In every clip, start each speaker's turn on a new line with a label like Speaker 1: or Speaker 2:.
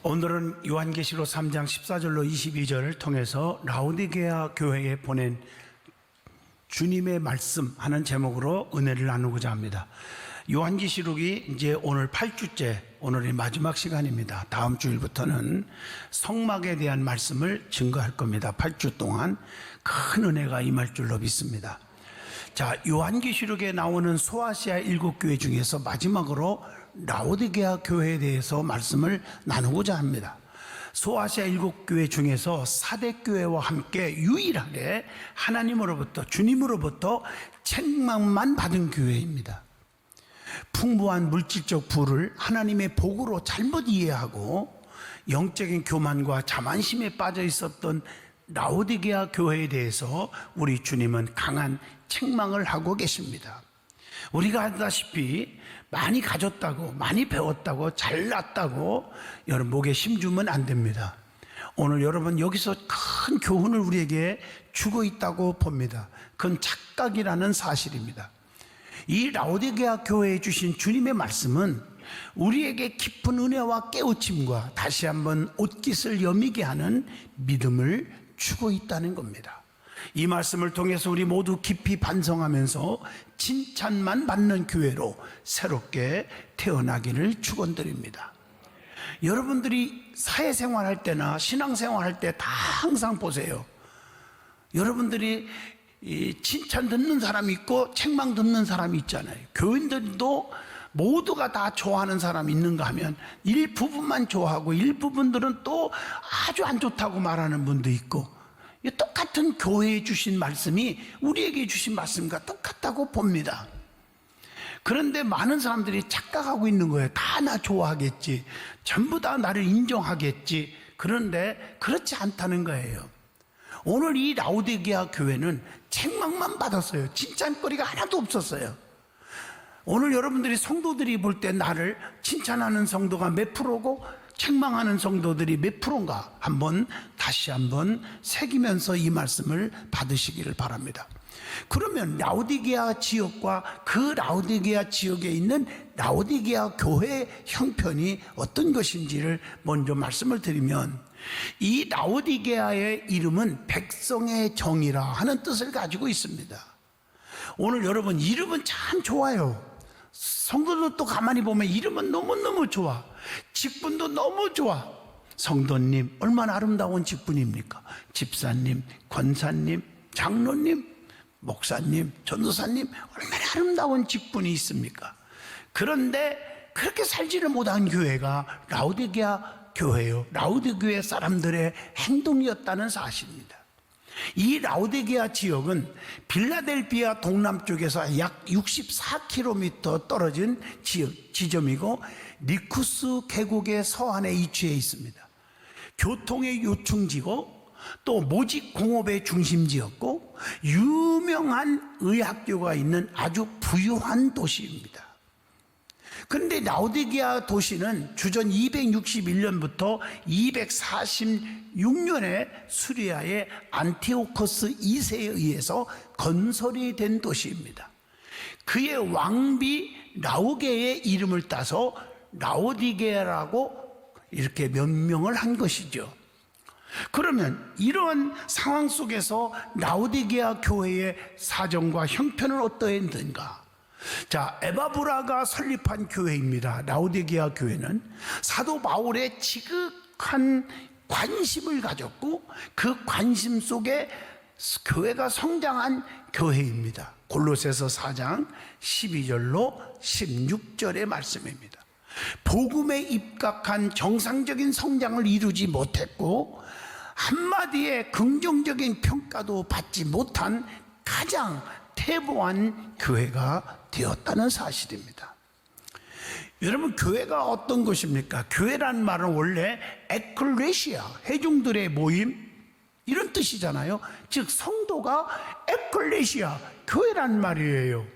Speaker 1: 오늘은 요한계시록 3장 14절로 22절을 통해서 라오디게아 교회에 보낸 주님의 말씀 하는 제목으로 은혜를 나누고자 합니다. 요한계시록이 이제 오늘 8주째, 오늘이 마지막 시간입니다. 다음 주일부터는 성막에 대한 말씀을 증거할 겁니다. 8주 동안 큰 은혜가 임할 줄로 믿습니다. 자, 요한계시록에 나오는 소아시아 7교회 중에서 마지막으로 라오디게아 교회에 대해서 말씀을 나누고자 합니다. 소아시아 7교회 중에서 사대교회와 함께 유일하게 하나님으로부터, 주님으로부터 책망만 받은 교회입니다. 풍부한 물질적 부를 하나님의 복으로 잘못 이해하고 영적인 교만과 자만심에 빠져 있었던 라오디게아 교회에 대해서 우리 주님은 강한 책망을 하고 계십니다. 우리가 알다시피 많이 가졌다고, 많이 배웠다고, 잘났다고 여러분 목에 힘주면 안 됩니다. 오늘 여러분 여기서 큰 교훈을 우리에게 주고 있다고 봅니다. 그건 착각이라는 사실입니다. 이 라오디게아 교회에 주신 주님의 말씀은 우리에게 깊은 은혜와 깨우침과 다시 한번 옷깃을 여미게 하는 믿음을 주고 있다는 겁니다. 이 말씀을 통해서 우리 모두 깊이 반성하면서 칭찬만 받는 교회로 새롭게 태어나기를 축원드립니다. 여러분들이 사회생활 할 때나 신앙생활 할 때 다 항상 보세요. 여러분들이 칭찬 듣는 사람이 있고 책망 듣는 사람이 있잖아요. 교인들도 모두가 다 좋아하는 사람이 있는가 하면 일부분만 좋아하고 일부분들은 또 아주 안 좋다고 말하는 분도 있고, 똑같은 교회에 주신 말씀이 우리에게 주신 말씀과 똑같다고 봅니다. 그런데 많은 사람들이 착각하고 있는 거예요. 다 나 좋아하겠지, 전부 다 나를 인정하겠지. 그런데 그렇지 않다는 거예요. 오늘 이 라오디게아 교회는 책망만 받았어요. 칭찬거리가 하나도 없었어요. 오늘 여러분들이 성도들이 볼 때 나를 칭찬하는 성도가 몇 프로고 책망하는 성도들이 몇 프로인가 다시 한번 새기면서 이 말씀을 받으시기를 바랍니다. 그러면 라오디게아 지역과 그 라오디게아 지역에 있는 라오디게아 교회의 형편이 어떤 것인지를 먼저 말씀을 드리면, 이 라오디게아의 이름은 백성의 정이라 하는 뜻을 가지고 있습니다. 오늘 여러분 이름은 참 좋아요. 성도들도 가만히 보면 이름은 너무너무 좋아. 직분도 너무 좋아. 성도님 얼마나 아름다운 직분입니까? 집사님, 권사님, 장로님, 목사님, 전도사님, 얼마나 아름다운 직분이 있습니까? 그런데 그렇게 살지를 못한 교회가 라오디게아 교회요, 라오디게아 사람들의 행동이었다는 사실입니다. 이 라오디게아 지역은 빌라델피아 동남쪽에서 약 64km 떨어진 지점이고 니쿠스 계곡의 서안에 위치해 있습니다. 교통의 요충지고 또 모직 공업의 중심지였고 유명한 의학교가 있는 아주 부유한 도시입니다. 그런데 라오디게아 도시는 주전 261년부터 246년에 수리아의 안티오코스 2세에 의해서 건설이 된 도시입니다. 그의 왕비 라오게의 이름을 따서 라오디게아라고 이렇게 명명을 한 것이죠. 그러면 이러한 상황 속에서 라오디게아 교회의 사정과 형편은 어떠했는가? 자, 에바브라가 설립한 교회입니다. 라오디게아 교회는 사도 바울의 지극한 관심을 가졌고 그 관심 속에 교회가 성장한 교회입니다. 골로새서 4장 12절로 16절의 말씀입니다. 복음에 입각한 정상적인 성장을 이루지 못했고 한마디의 긍정적인 평가도 받지 못한 가장 퇴보한 교회가 되었다는 사실입니다. 여러분, 교회가 어떤 것입니까? 교회란 말은 원래 에클레시아, 회중들의 모임, 이런 뜻이잖아요. 즉 성도가 에클레시아, 교회란 말이에요.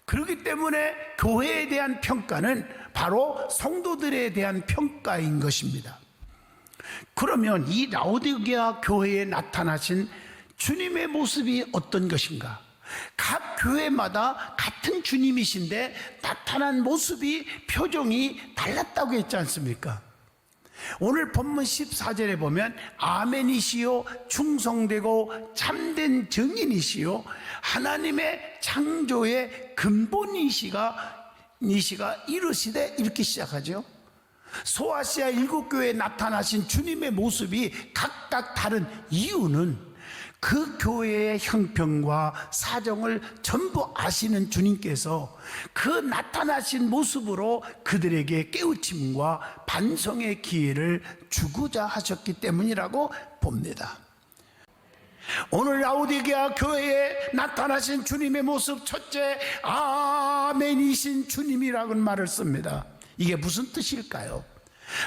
Speaker 1: 그렇기 때문에 교회에 대한 평가는 바로 성도들에 대한 평가인 것입니다. 그러면 이 라오디게아 교회에 나타나신 주님의 모습이 어떤 것인가? 각 교회마다 같은 주님이신데 나타난 모습이, 표정이 달랐다고 했지 않습니까? 오늘 본문 14절에 보면 아멘이시요 충성되고 참된 증인이시요 하나님의 창조의 근본이시가 이르시되 이렇게 시작하죠. 소아시아 7교회에 나타나신 주님의 모습이 각각 다른 이유는 그 교회의 형편과 사정을 전부 아시는 주님께서 그 나타나신 모습으로 그들에게 깨우침과 반성의 기회를 주고자 하셨기 때문이라고 봅니다. 오늘 라오디게아 교회에 나타나신 주님의 모습, 첫째, 아멘이신 주님이라고 말을 씁니다. 이게 무슨 뜻일까요?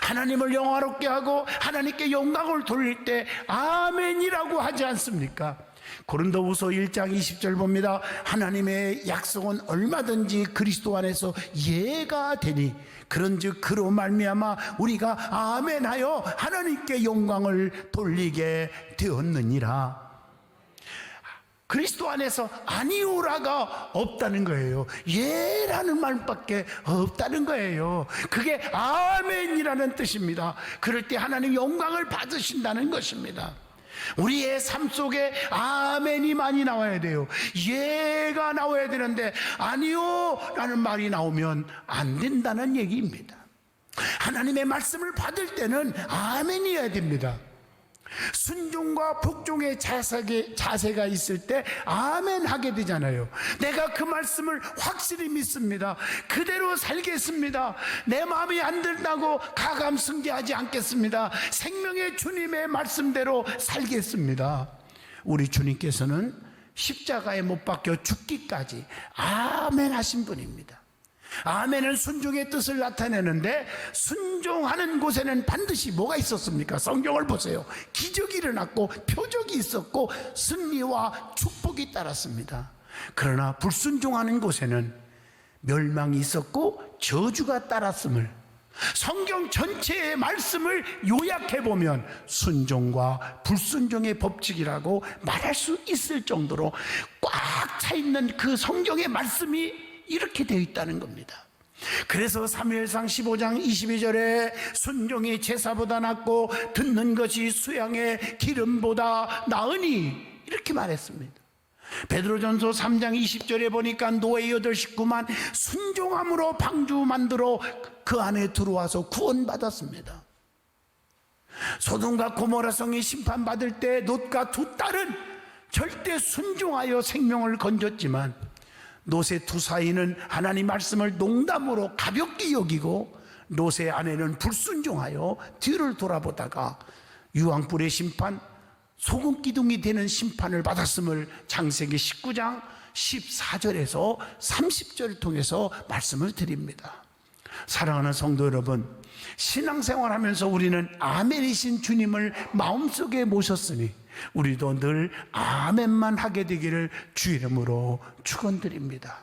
Speaker 1: 하나님을 영화롭게 하고 하나님께 영광을 돌릴 때 아멘이라고 하지 않습니까? 고린도후서 1장 20절 봅니다. 하나님의 약속은 얼마든지 그리스도 안에서 예가 되니 그런즉 그로 말미암아 우리가 아멘하여 하나님께 영광을 돌리게 되었느니라. 그리스도 안에서 아니오라가 없다는 거예요. 예라는 말밖에 없다는 거예요. 그게 아멘이라는 뜻입니다. 그럴 때 하나님 영광을 받으신다는 것입니다. 우리의 삶 속에 아멘이 많이 나와야 돼요. 예가 나와야 되는데 아니오라는 말이 나오면 안 된다는 얘기입니다. 하나님의 말씀을 받을 때는 아멘이어야 됩니다. 순종과 복종의 자세가 있을 때 아멘 하게 되잖아요. 내가 그 말씀을 확실히 믿습니다. 그대로 살겠습니다. 내 마음이 안 든다고 가감승지하지 않겠습니다. 생명의 주님의 말씀대로 살겠습니다. 우리 주님께서는 십자가에 못 박혀 죽기까지 아멘 하신 분입니다. 아멘은 순종의 뜻을 나타내는데 순종하는 곳에는 반드시 뭐가 있었습니까? 성경을 보세요. 기적이 일어났고 표적이 있었고 승리와 축복이 따랐습니다. 그러나 불순종하는 곳에는 멸망이 있었고 저주가 따랐음을, 성경 전체의 말씀을 요약해보면 순종과 불순종의 법칙이라고 말할 수 있을 정도로 꽉 차있는 그 성경의 말씀이 이렇게 되어 있다는 겁니다. 그래서 사무엘상 15장 22절에 순종이 제사보다 낫고 듣는 것이 수양의 기름보다 나으니 이렇게 말했습니다. 베드로전서 3장 20절에 보니까 노예 8 식구만 순종함으로 방주 만들어 그 안에 들어와서 구원받았습니다. 소돔과 고모라 성이 심판받을 때 롯과 두 딸은 절대 순종하여 생명을 건졌지만 롯의 두 사이는 하나님 말씀을 농담으로 가볍게 여기고 롯의 아내는 불순종하여 뒤를 돌아보다가 유황불의 심판, 소금기둥이 되는 심판을 받았음을 창세기 19장 14절에서 30절을 통해서 말씀을 드립니다. 사랑하는 성도 여러분, 신앙생활하면서 우리는 아멘이신 주님을 마음속에 모셨으니 우리도 늘 아멘만 하게 되기를 주 이름으로 축원드립니다.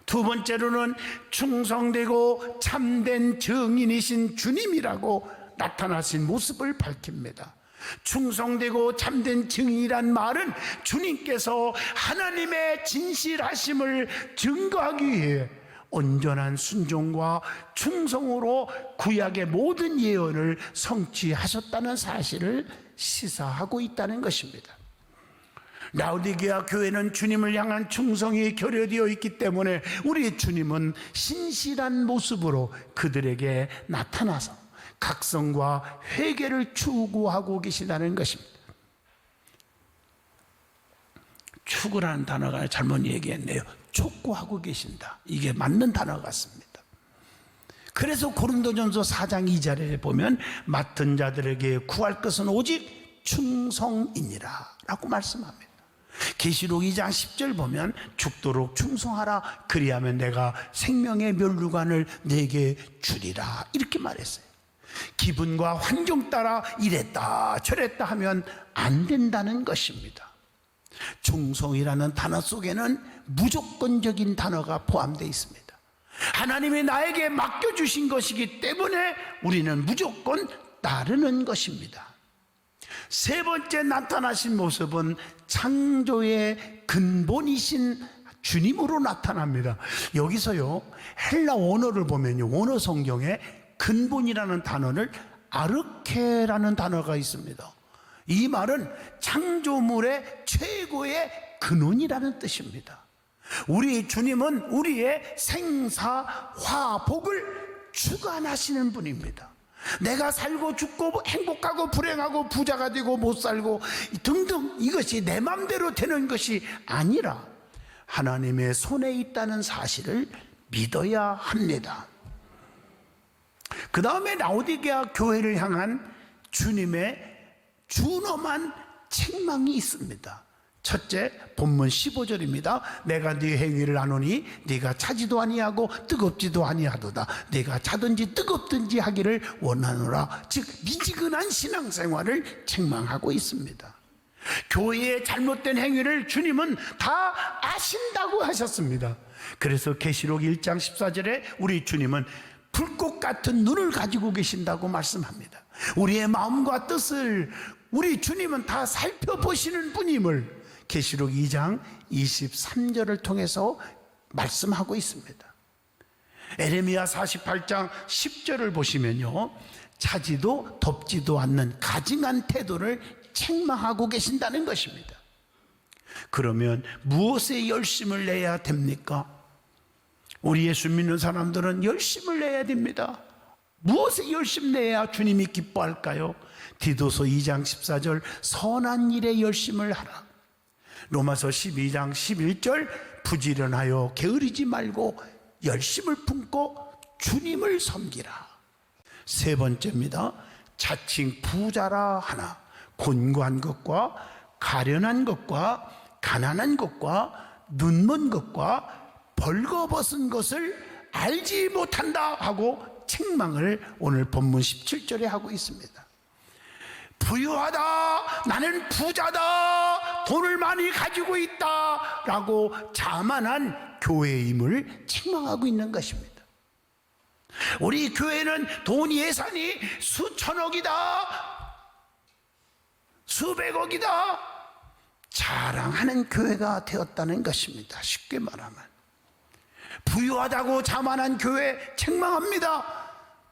Speaker 1: 두 번째로는 충성되고 참된 증인이신 주님이라고 나타나신 모습을 밝힙니다. 충성되고 참된 증인이란 말은 주님께서 하나님의 진실하심을 증거하기 위해 온전한 순종과 충성으로 구약의 모든 예언을 성취하셨다는 사실을 시사하고 있다는 것입니다. 라오디게아 교회는 주님을 향한 충성이 결여되어 있기 때문에 우리 주님은 신실한 모습으로 그들에게 나타나서 각성과 회개를 추구하고 계시다는 것입니다. 추구라는 단어가 잘못 얘기했네요. 촉구하고 계신다. 이게 맞는 단어 같습니다. 그래서 고린도전서 4장 2절에 보면 맡은 자들에게 구할 것은 오직 충성이니라 라고 말씀합니다. 계시록 2장 10절 보면 죽도록 충성하라, 그리하면 내가 생명의 면류관을 내게 주리라 이렇게 말했어요. 기분과 환경 따라 이랬다 저랬다 하면 안 된다는 것입니다. 충성이라는 단어 속에는 무조건적인 단어가 포함되어 있습니다. 하나님이 나에게 맡겨주신 것이기 때문에 우리는 무조건 따르는 것입니다. 세 번째 나타나신 모습은 창조의 근본이신 주님으로 나타납니다. 여기서요, 헬라 원어를 보면요, 원어 성경에 근본이라는 단어를 아르케라는 단어가 있습니다. 이 말은 창조물의 최고의 근원이라는 뜻입니다. 우리 주님은 우리의 생사, 화복을 주관하시는 분입니다. 내가 살고 죽고 행복하고 불행하고 부자가 되고 못 살고 등등 이것이 내 맘대로 되는 것이 아니라 하나님의 손에 있다는 사실을 믿어야 합니다. 그 다음에 라오디게아 교회를 향한 주님의 준엄한 책망이 있습니다. 첫째, 본문 15절입니다. 내가 네 행위를 아노니 네가 차지도 아니하고 뜨겁지도 아니하도다. 네가 차든지 뜨겁든지 하기를 원하노라. 즉 미지근한 신앙생활을 책망하고 있습니다. 교회의 잘못된 행위를 주님은 다 아신다고 하셨습니다. 그래서 계시록 1장 14절에 우리 주님은 불꽃 같은 눈을 가지고 계신다고 말씀합니다. 우리의 마음과 뜻을 우리 주님은 다 살펴보시는 분임을 계시록 2장 23절을 통해서 말씀하고 있습니다. 에레미야 48장 10절을 보시면요, 차지도 덥지도 않는 가증한 태도를 책망하고 계신다는 것입니다. 그러면 무엇에 열심을 내야 됩니까? 우리 예수 믿는 사람들은 열심을 내야 됩니다. 무엇에 열심 내야 주님이 기뻐할까요? 디도서 2장 14절 선한 일에 열심을 하라. 로마서 12장 11절 부지런하여 게으르지 말고 열심을 품고 주님을 섬기라. 세 번째입니다. 자칭 부자라 하나 곤고한 것과 가련한 것과 가난한 것과 눈먼 것과 벌거벗은 것을 알지 못한다 하고 책망을 오늘 본문 17절에 하고 있습니다. 부유하다, 나는 부자다, 돈을 많이 가지고 있다 라고 자만한 교회임을 책망하고 있는 것입니다. 우리 교회는 돈 예산이 수천억이다, 수백억이다 자랑하는 교회가 되었다는 것입니다. 쉽게 말하면 부유하다고 자만한 교회 책망합니다.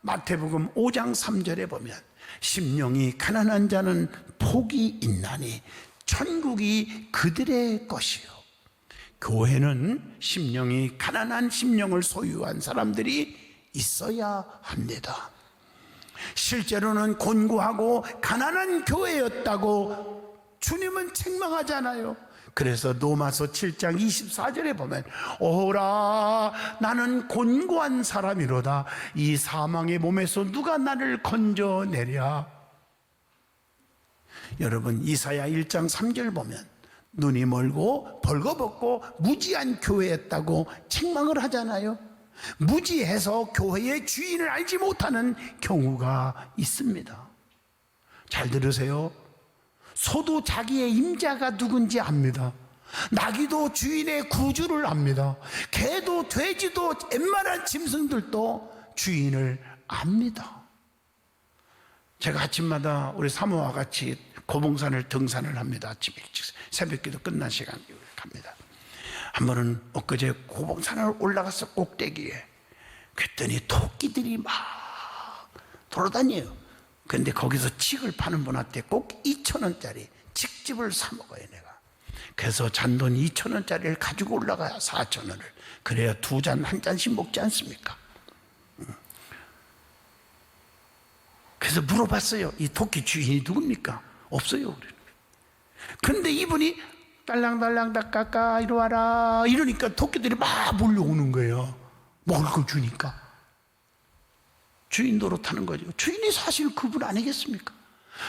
Speaker 1: 마태복음 5장 3절에 보면 심령이 가난한 자는 복이 있나니 천국이 그들의 것이요. 교회는 심령이 가난한 심령을 소유한 사람들이 있어야 합니다. 실제로는 곤고하고 가난한 교회였다고 주님은 책망하잖아요. 그래서 로마서 7장 24절에 보면 오라 나는 곤고한 사람이로다. 이 사망의 몸에서 누가 나를 건져내랴. 여러분 이사야 1장 3절 보면 눈이 멀고 벌거벗고 무지한 교회였다고 책망을 하잖아요. 무지해서 교회의 주인을 알지 못하는 경우가 있습니다. 잘 들으세요. 소도 자기의 임자가 누군지 압니다. 나귀도 주인의 구주를 압니다. 개도 돼지도 웬만한 짐승들도 주인을 압니다. 제가 아침마다 우리 사모와 같이 고봉산을 등산을 합니다. 아침 일찍 새벽기도 끝난 시간 갑니다. 한 번은 엊그제 고봉산을 올라가서 꼭대기에 그랬더니 토끼들이 막 돌아다녀요. 그런데 거기서 칡을 파는 분한테 꼭 2,000원짜리 칡즙을 사 먹어요 내가. 그래서 잔돈 2,000원짜리를 가지고 올라가야 4,000원을. 그래야 두 잔 한 잔씩 먹지 않습니까? 그래서 물어봤어요. 이 토끼 주인이 누굽니까? 없어요. 그런데 이분이 딸랑딸랑 닦아까 이리 와라 이러니까 토끼들이 막 몰려오는 거예요. 먹을 걸 주니까. 주인 노릇하는 거죠. 주인이 사실 그분 아니겠습니까?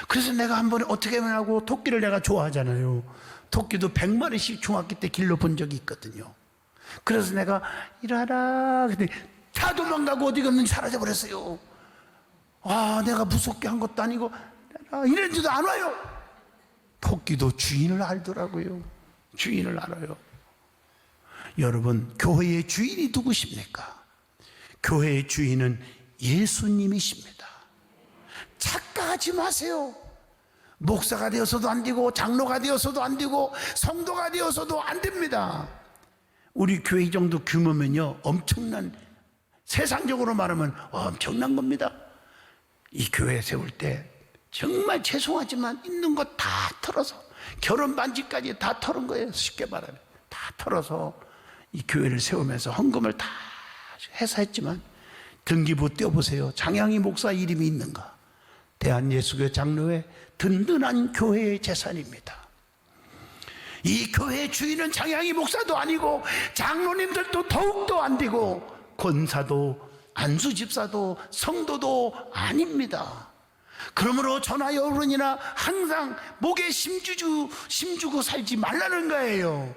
Speaker 1: 그래서 내가 한 번에 어떻게 하냐고, 토끼를 내가 좋아하잖아요. 토끼도 100마리씩 중학교 때 길러본 적이 있거든요. 그래서 내가 이라라 근데 다 도망가고 어디 갔는지 사라져버렸어요. 아, 내가 무섭게 한 것도 아니고 이랬는데도 안 와요. 토끼도 주인을 알더라고요. 주인을 알아요. 여러분, 교회의 주인이 누구십니까? 교회의 주인은 예수님이십니다. 착각하지 마세요. 목사가 되어서도 안 되고 장로가 되어서도 안 되고 성도가 되어서도 안 됩니다. 우리 교회 정도 규모면요 엄청난 세상적으로 말하면 엄청난 겁니다. 이 교회 세울 때 정말 죄송하지만 있는 거 다 털어서 결혼 반지까지 다 털은 거예요. 쉽게 말하면 다 털어서 이 교회를 세우면서 헌금을 다 해서 했지만 등기부 떼어보세요. 장양희 목사 이름이 있는가? 대한예수교 장로회 든든한 교회의 재산입니다. 이 교회의 주인은 장양희 목사도 아니고 장로님들도 더욱더 안 되고 권사도 안수 집사도 성도도 아닙니다. 그러므로 저나 여러분이나 항상 목에 심주고 살지 말라는 거예요.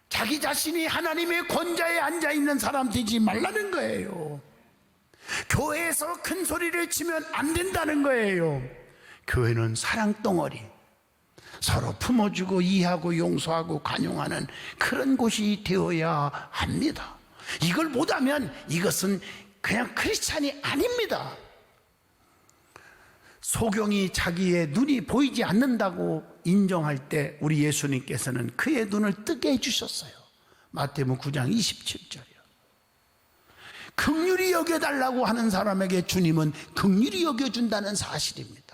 Speaker 1: 자기 자신이 하나님의 권좌에 앉아있는 사람 되지 말라는 거예요. 교회에서 큰 소리를 치면 안 된다는 거예요. 교회는 사랑덩어리, 서로 품어주고 이해하고 용서하고 관용하는 그런 곳이 되어야 합니다. 이걸 못하면 이것은 그냥 크리스찬이 아닙니다. 소경이 자기의 눈이 보이지 않는다고 인정할 때 우리 예수님께서는 그의 눈을 뜨게 해주셨어요. 마태복음 9장 27절이요. 긍휼히 여겨달라고 하는 사람에게 주님은 긍휼히 여겨준다는 사실입니다.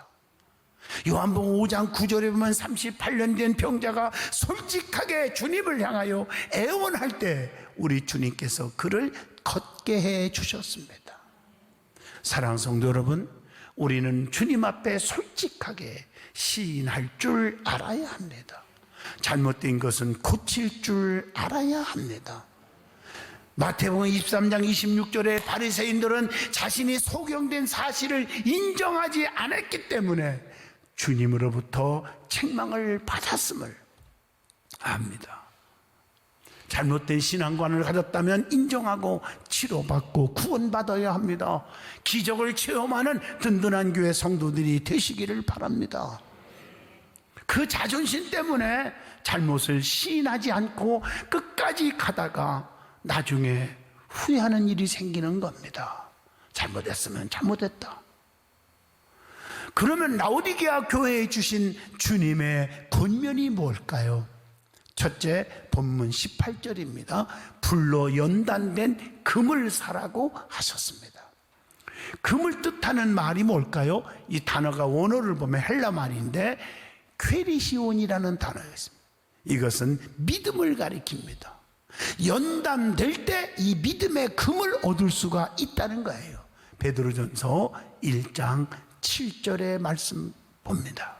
Speaker 1: 요한복음 5장 9절에 보면 38년 된 병자가 솔직하게 주님을 향하여 애원할 때 우리 주님께서 그를 걷게 해 주셨습니다. 사랑하는 성도 여러분, 우리는 주님 앞에 솔직하게 시인할 줄 알아야 합니다. 잘못된 것은 고칠 줄 알아야 합니다. 마태복음 23장 26절에 바리새인들은 자신이 소경된 사실을 인정하지 않았기 때문에 주님으로부터 책망을 받았음을 압니다. 잘못된 신앙관을 가졌다면 인정하고 치료받고 구원받아야 합니다. 기적을 체험하는 든든한 교회 성도들이 되시기를 바랍니다. 그 자존심 때문에 잘못을 시인하지 않고 끝까지 가다가 나중에 후회하는 일이 생기는 겁니다. 잘못했으면 잘못했다. 그러면 라오디게아 교회에 주신 주님의 권면이 뭘까요? 첫째, 본문 18절입니다. 불로 연단된 금을 사라고 하셨습니다. 금을 뜻하는 말이 뭘까요? 이 단어가 원어를 보면 헬라 말인데 퀘리시온이라는 단어가 있습니다. 이것은 믿음을 가리킵니다. 연단될 때 이 믿음의 금을 얻을 수가 있다는 거예요. 베드로전서 1장 7절의 말씀 봅니다.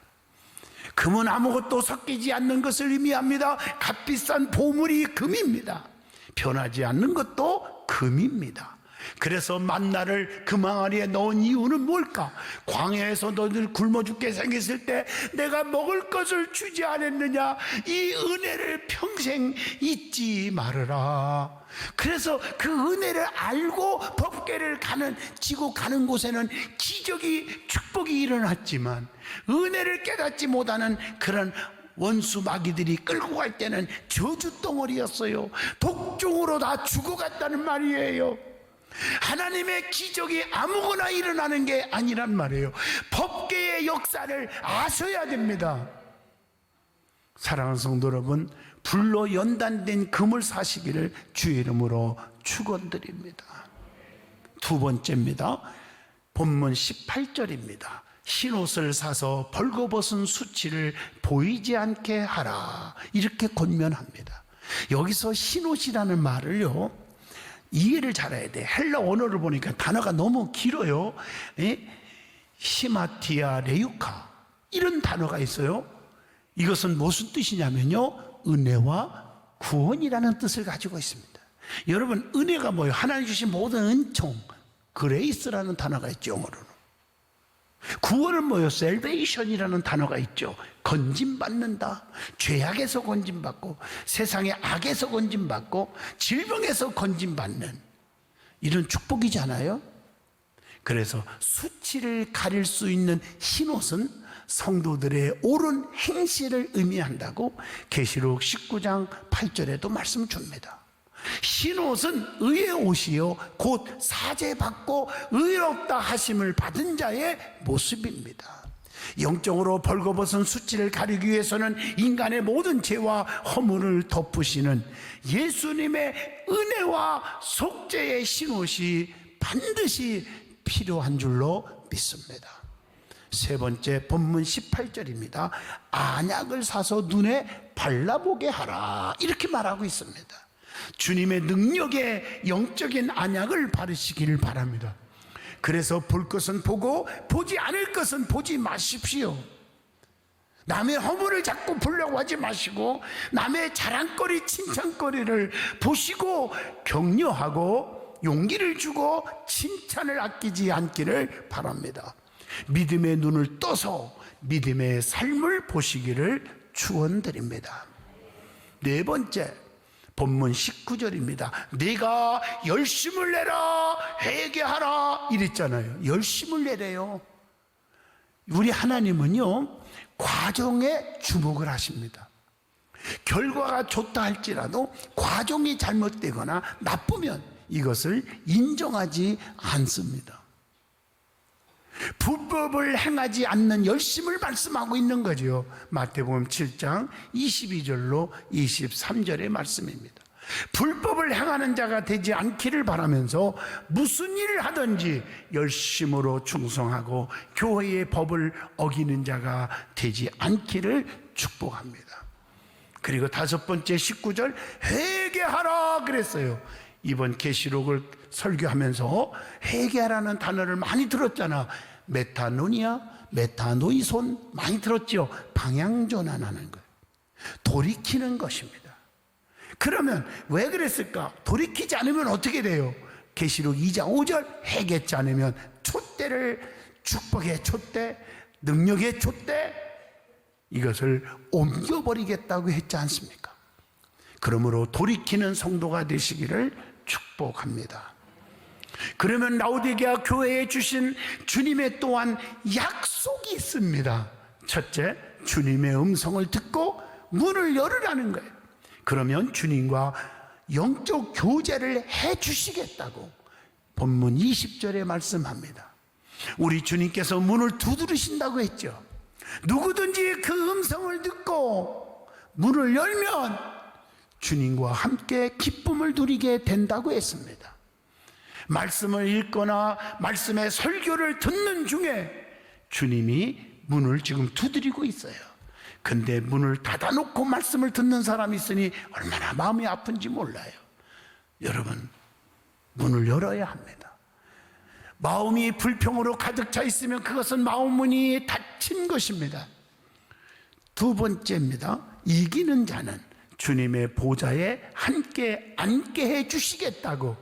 Speaker 1: 금은 아무것도 섞이지 않는 것을 의미합니다. 값비싼 보물이 금입니다. 변하지 않는 것도 금입니다. 그래서 만나를 금 항아리에 넣은 이유는 뭘까? 광야에서 너희들 굶어 죽게 생겼을 때 내가 먹을 것을 주지 않았느냐? 이 은혜를 평생 잊지 말아라. 그래서 그 은혜를 알고 법궤를 지고 가는 곳에는 기적이 축복이 일어났지만 은혜를 깨닫지 못하는 그런 원수 마귀들이 끌고 갈 때는 저주 덩어리였어요. 독종으로 다 죽어갔다는 말이에요. 하나님의 기적이 아무거나 일어나는 게 아니란 말이에요. 법궤의 역사를 아셔야 됩니다. 사랑하는 성도 여러분, 불로 연단된 금을 사시기를 주의 이름으로 축원드립니다. 두 번째입니다. 본문 18절입니다. 흰옷을 사서 벌거벗은 수치를 보이지 않게 하라, 이렇게 권면합니다. 여기서 흰옷이라는 말을요, 이해를 잘해야 돼. 헬라 언어를 보니까 단어가 너무 길어요. 시마티아 레유카, 이런 단어가 있어요. 이것은 무슨 뜻이냐면요, 은혜와 구원이라는 뜻을 가지고 있습니다. 여러분, 은혜가 뭐예요? 하나님 주신 모든 은총, 그레이스라는 단어가 있죠, 영어로는. 구원은 뭐예요? 셀베이션이라는 단어가 있죠. 건짐받는다. 죄악에서 건짐받고, 세상의 악에서 건짐받고, 질병에서 건짐받는 이런 축복이잖아요. 그래서 수치를 가릴 수 있는 흰옷은 성도들의 옳은 행실을 의미한다고 계시록 19장 8절에도 말씀 줍니다. 흰옷은 의의 옷이요 곧 사죄받고 의롭다 하심을 받은 자의 모습입니다. 영적으로 벌거벗은 수치를 가리기 위해서는 인간의 모든 죄와 허물을 덮으시는 예수님의 은혜와 속죄의 흰옷이 반드시 필요한 줄로 믿습니다. 세 번째, 본문 18절입니다. 안약을 사서 눈에 발라보게 하라, 이렇게 말하고 있습니다. 주님의 능력의 영적인 안약을 바르시기를 바랍니다. 그래서 볼 것은 보고 보지 않을 것은 보지 마십시오. 남의 허물을 자꾸 보려고 하지 마시고 남의 자랑거리, 칭찬거리를 보시고 격려하고 용기를 주고 칭찬을 아끼지 않기를 바랍니다. 믿음의 눈을 떠서 믿음의 삶을 보시기를 축원드립니다. 네 번째, 본문 19절입니다. 네가 열심을 내라, 회개하라, 이랬잖아요. 열심을 내래요. 우리 하나님은요, 과정에 주목을 하십니다. 결과가 좋다 할지라도 과정이 잘못되거나 나쁘면 이것을 인정하지 않습니다. 불법을 행하지 않는 열심을 말씀하고 있는 거죠. 마태복음 7장 22절로 23절의 말씀입니다. 불법을 행하는 자가 되지 않기를 바라면서 무슨 일을 하든지 열심으로 충성하고 교회의 법을 어기는 자가 되지 않기를 축복합니다. 그리고 다섯 번째 19절, 회개하라 그랬어요. 이번 계시록을 설교하면서 회개하라는 단어를 많이 들었잖아. 메타노니아, 메타노이손 많이 들었죠. 방향전환하는 거예요. 돌이키는 것입니다. 그러면 왜 그랬을까? 돌이키지 않으면 어떻게 돼요? 계시록 2장 5절, 회개치 않으면 촛대를, 축복의 촛대, 능력의 촛대, 이것을 옮겨버리겠다고 했지 않습니까? 그러므로 돌이키는 성도가 되시기를 축복합니다. 그러면 라오디게아 교회에 주신 주님의 또한 약속이 있습니다. 첫째, 주님의 음성을 듣고 문을 열으라는 거예요. 그러면 주님과 영적 교제를 해 주시겠다고 본문 20절에 말씀합니다. 우리 주님께서 문을 두드리신다고 했죠. 누구든지 그 음성을 듣고 문을 열면 주님과 함께 기쁨을 누리게 된다고 했습니다. 말씀을 읽거나 말씀의 설교를 듣는 중에 주님이 문을 지금 두드리고 있어요. 근데 문을 닫아놓고 말씀을 듣는 사람이 있으니 얼마나 마음이 아픈지 몰라요. 여러분, 문을 열어야 합니다. 마음이 불평으로 가득 차 있으면 그것은 마음 문이 닫힌 것입니다. 두 번째입니다. 이기는 자는 주님의 보좌에 함께 앉게 해 주시겠다고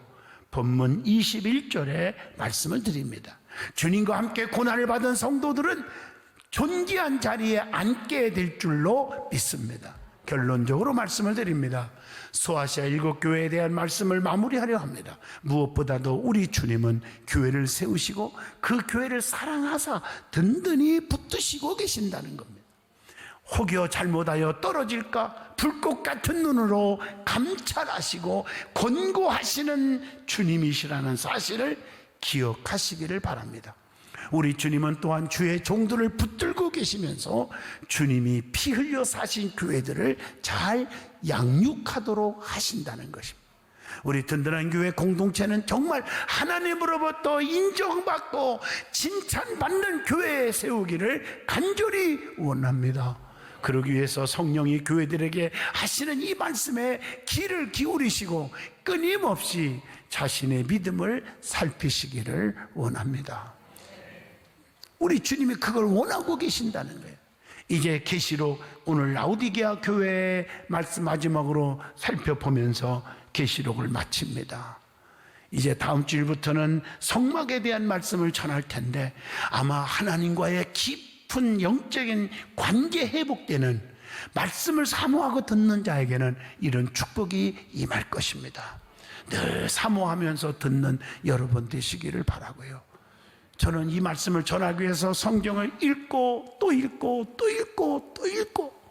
Speaker 1: 본문 21절에 말씀을 드립니다. 주님과 함께 고난을 받은 성도들은 존귀한 자리에 앉게 될 줄로 믿습니다. 결론적으로 말씀을 드립니다. 소아시아 7교회에 대한 말씀을 마무리하려 합니다. 무엇보다도 우리 주님은 교회를 세우시고 그 교회를 사랑하사 든든히 붙드시고 계신다는 겁니다. 혹여 잘못하여 떨어질까 불꽃 같은 눈으로 감찰하시고 권고하시는 주님이시라는 사실을 기억하시기를 바랍니다. 우리 주님은 또한 주의 종들을 붙들고 계시면서 주님이 피 흘려 사신 교회들을 잘 양육하도록 하신다는 것입니다. 우리 든든한 교회 공동체는 정말 하나님으로부터 인정받고 칭찬받는 교회에 세우기를 간절히 원합니다. 그러기 위해서 성령이 교회들에게 하시는 이 말씀에 귀를 기울이시고 끊임없이 자신의 믿음을 살피시기를 원합니다. 우리 주님이 그걸 원하고 계신다는 거예요. 이제 계시록 오늘 라오디게아 교회의 말씀 마지막으로 살펴보면서 계시록을 마칩니다. 이제 다음 주일부터는 성막에 대한 말씀을 전할 텐데 아마 하나님과의 깊은 영적인 관계 회복되는 말씀을 사모하고 듣는 자에게는 이런 축복이 임할 것입니다. 늘 사모하면서 듣는 여러분 되시기를 바라고요. 저는 이 말씀을 전하기 위해서 성경을 읽고 또 읽고 또 읽고 또 읽고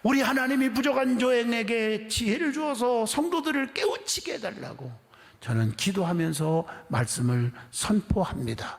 Speaker 1: 우리 하나님이 부족한 조행에게 지혜를 주어서 성도들을 깨우치게 해달라고 저는 기도하면서 말씀을 선포합니다.